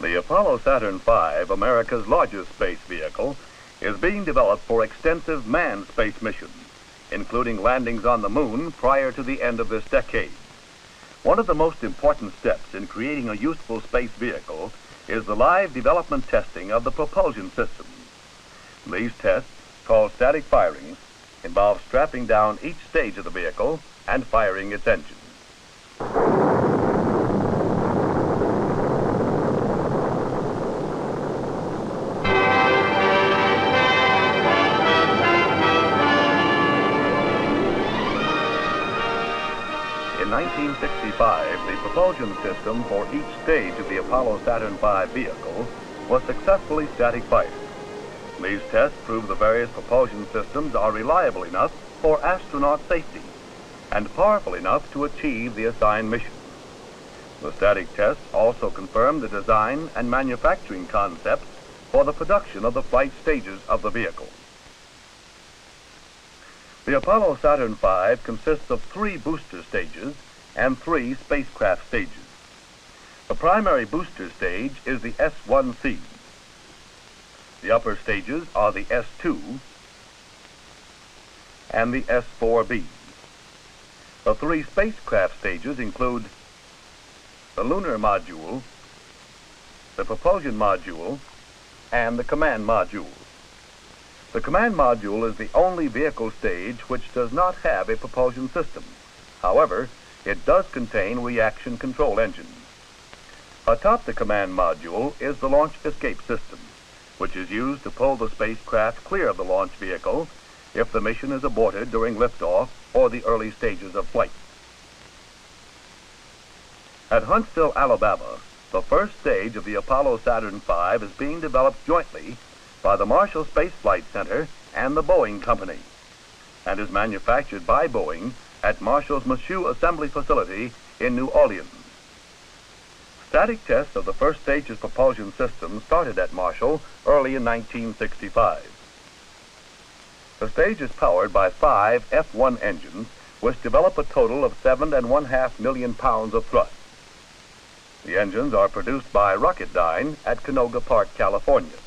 The Apollo Saturn V, America's largest space vehicle, is being developed for extensive manned space missions, including landings on the moon prior to the end of this decade. One of the most important steps in creating a useful space vehicle is the live development testing of the propulsion systems. These tests, called static firings, involve strapping down each stage of the vehicle and firing its engine. In 1965, the propulsion system for each stage of the Apollo Saturn V vehicle was successfully static fired. These tests prove the various propulsion systems are reliable enough for astronaut safety and powerful enough to achieve the assigned mission. The static tests also confirm the design and manufacturing concepts for the production of the flight stages of the vehicle. The Apollo Saturn V consists of 3 booster stages and 3 spacecraft stages. The primary booster stage is the S1C. The upper stages are the S2 and the S4B. The 3 spacecraft stages include the lunar module, the propulsion module, and the command module. The command module is the only vehicle stage which does not have a propulsion system. However, it does contain reaction control engines. Atop the command module is the launch escape system, which is used to pull the spacecraft clear of the launch vehicle if the mission is aborted during liftoff or the early stages of flight. At Huntsville, Alabama, the first stage of the Apollo Saturn V is being developed jointly by the Marshall Space Flight Center and the Boeing Company, and is manufactured by Boeing at Marshall's Michoud Assembly Facility in New Orleans. Static tests of the first stage's propulsion system started at Marshall early in 1965. The stage is powered by 5 F1 engines, which develop a total of 7.5 million pounds of thrust. The engines are produced by Rocketdyne at Canoga Park, California.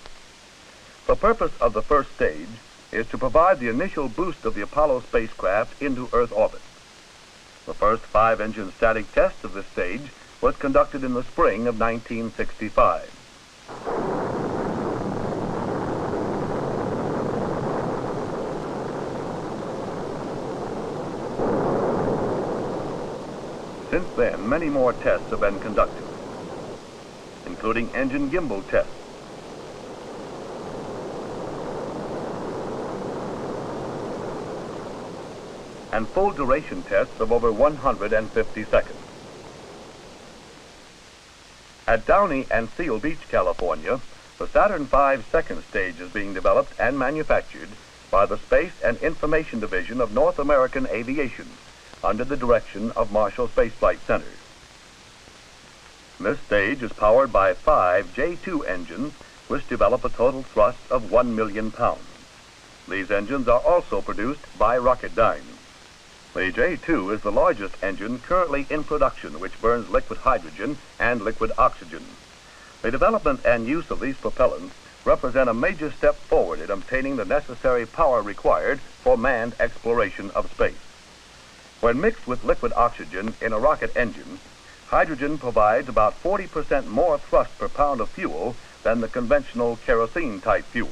The purpose of the first stage is to provide the initial boost of the Apollo spacecraft into Earth orbit. The first 5-engine static test of this stage was conducted in the spring of 1965. Since then, many more tests have been conducted, including engine gimbal tests, and full duration tests of over 150 seconds. At Downey and Seal Beach, California, the Saturn V's second stage is being developed and manufactured by the Space and Information Division of North American Aviation under the direction of Marshall Space Flight Center. This stage is powered by 5 J2 engines which develop a total thrust of 1 million pounds. These engines are also produced by Rocketdyne. The J2 is the largest engine currently in production which burns liquid hydrogen and liquid oxygen. The development and use of these propellants represent a major step forward in obtaining the necessary power required for manned exploration of space. When mixed with liquid oxygen in a rocket engine, hydrogen provides about 40% more thrust per pound of fuel than the conventional kerosene-type fuel.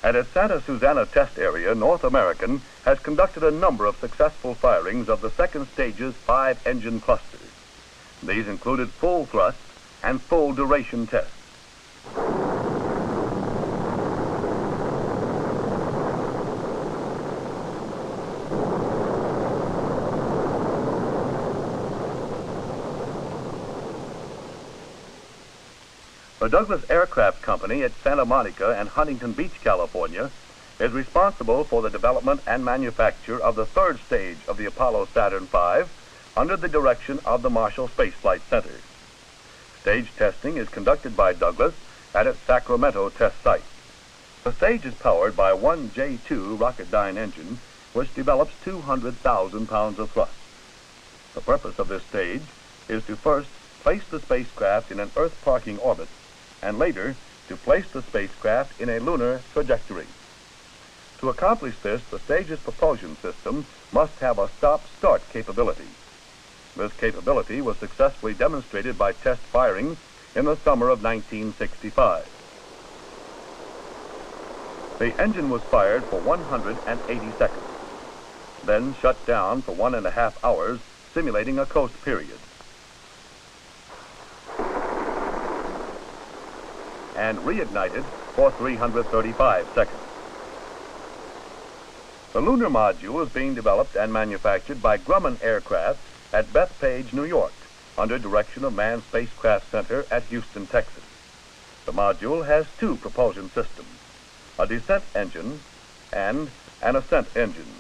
At its Santa Susana test area, North American has conducted a number of successful firings of the second stage's 5-engine clusters. These included full thrust and full duration tests. The Douglas Aircraft Company at Santa Monica and Huntington Beach, California, is responsible for the development and manufacture of the third stage of the Apollo Saturn V under the direction of the Marshall Space Flight Center. Stage testing is conducted by Douglas at its Sacramento test site. The stage is powered by one J2 Rocketdyne engine, which develops 200,000 pounds of thrust. The purpose of this stage is to first place the spacecraft in an Earth parking orbit, and later to place the spacecraft in a lunar trajectory. To accomplish this, the stage's propulsion system must have a stop-start capability. This capability was successfully demonstrated by test firings in the summer of 1965. The engine was fired for 180 seconds, then shut down for 1.5 hours, simulating a coast period, and reignited for 335 seconds. The lunar module is being developed and manufactured by Grumman Aircraft at Bethpage, New York, under direction of Manned Spacecraft Center at Houston, Texas. The module has two propulsion systems, a descent engine and an ascent engine.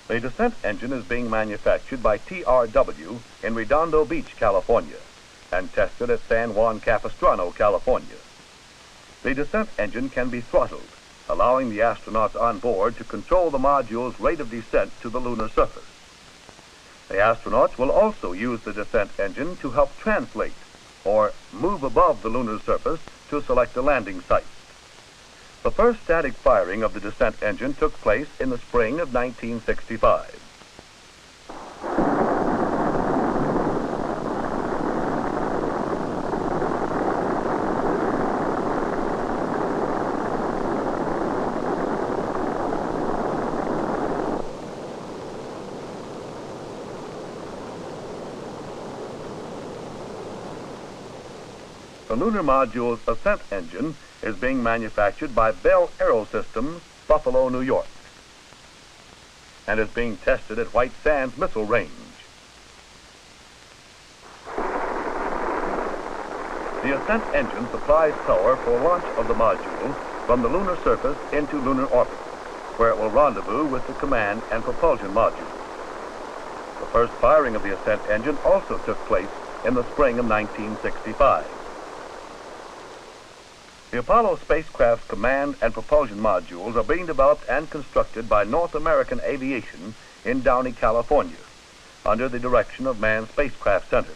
The descent engine is being manufactured by TRW in Redondo Beach, California, and tested at San Juan Capistrano, California. The descent engine can be throttled, allowing the astronauts on board to control the module's rate of descent to the lunar surface. The astronauts will also use the descent engine to help translate or move above the lunar surface to select a landing site. The first static firing of the descent engine took place in the spring of 1965. The lunar module's ascent engine is being manufactured by Bell Aerosystems, Buffalo, New York, and is being tested at White Sands Missile Range. The ascent engine supplies power for launch of the module from the lunar surface into lunar orbit, where it will rendezvous with the command and propulsion module. The first firing of the ascent engine also took place in the spring of 1965. The Apollo spacecraft's command and propulsion modules are being developed and constructed by North American Aviation in Downey, California, under the direction of Manned Spacecraft Center.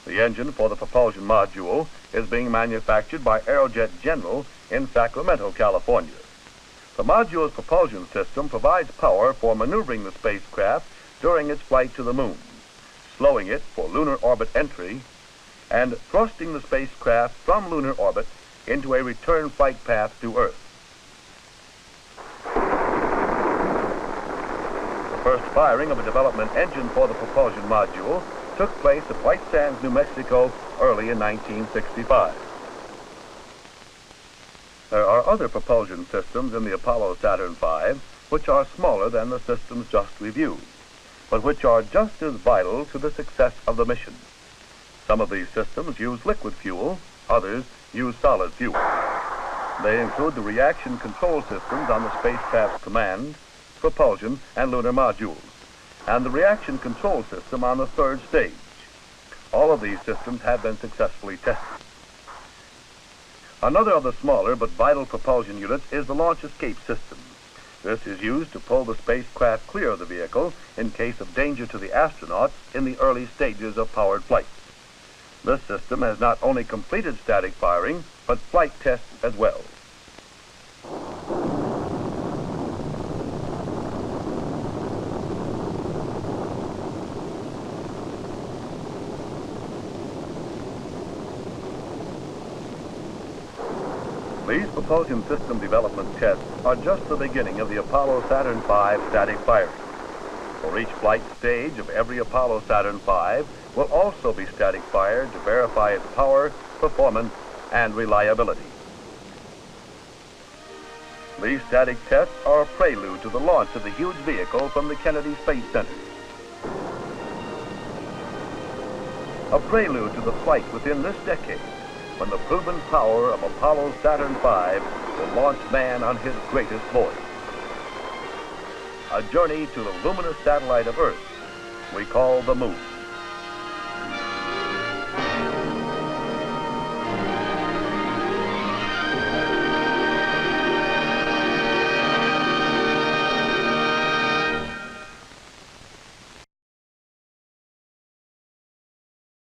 The engine for the propulsion module is being manufactured by Aerojet General in Sacramento, California. The module's propulsion system provides power for maneuvering the spacecraft during its flight to the moon, slowing it for lunar orbit entry, and thrusting the spacecraft from lunar orbit into a return flight path to Earth. The first firing of a development engine for the propulsion module took place at White Sands, New Mexico, early in 1965. There are other propulsion systems in the Apollo Saturn V which are smaller than the systems just reviewed, but which are just as vital to the success of the mission. Some of these systems use liquid fuel, others use solid fuel. They include the reaction control systems on the spacecraft's command, propulsion, and lunar modules, and the reaction control system on the third stage. All of these systems have been successfully tested. Another of the smaller but vital propulsion units is the launch escape system. This is used to pull the spacecraft clear of the vehicle in case of danger to the astronauts in the early stages of powered flight. This system has not only completed static firing, but flight tests as well. These propulsion system development tests are just the beginning of the Apollo Saturn V static firing. For each flight stage of every Apollo Saturn V will also be static fired to verify its power, performance, and reliability. These static tests are a prelude to the launch of the huge vehicle from the Kennedy Space Center. A prelude to the flight within this decade, when the proven power of Apollo Saturn V will launch man on his greatest voyage. A journey to the luminous satellite of Earth we call the Moon.